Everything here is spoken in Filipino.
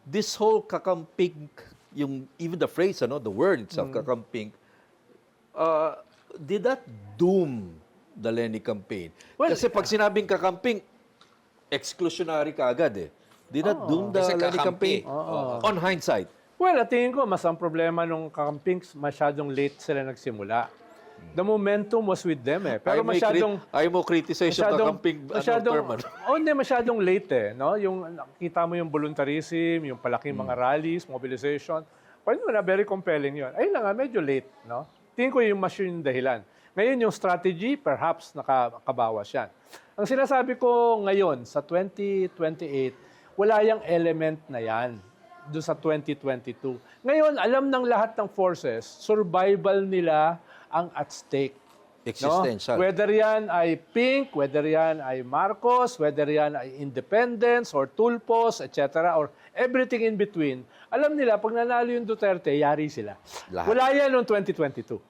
this whole kakamping, even the phrase, the word itself, kakamping, did that doom the Lenny campaign? Well, Kasi pag sinabing kakamping, exclusionary ka agad eh. Did that doom the Kasi Lenny kakampi. campaign? On hindsight. well, at tingin ko, mas ang problema nung kakampings, masyadong late sila nagsimula. The momentum was with them eh. Pero Ayaw mo criticize yung kakamping term. Hindi, masyadong late eh. No? Yung, nakita mo yung voluntarism, yung palaking mga rallies, mobilization. Pwede mo na, very compelling yun. Ayun na nga, medyo late. No? Tingin ko yung mas yung dahilan. Ngayon, yung strategy, perhaps nakabawas yan. Ang sinasabi ko ngayon, sa 2028, wala yung element na yan doon sa 2022. Ngayon, alam ng lahat ng forces, survival nila ang at stake. Existential. No? Whether yan ay Pink, whether yan ay Marcos, whether yan ay Independence or Tulpos, etc. or everything in between, alam nila, pag nanalo yung Duterte, yari sila. Lahat. Wala yan noong 2022.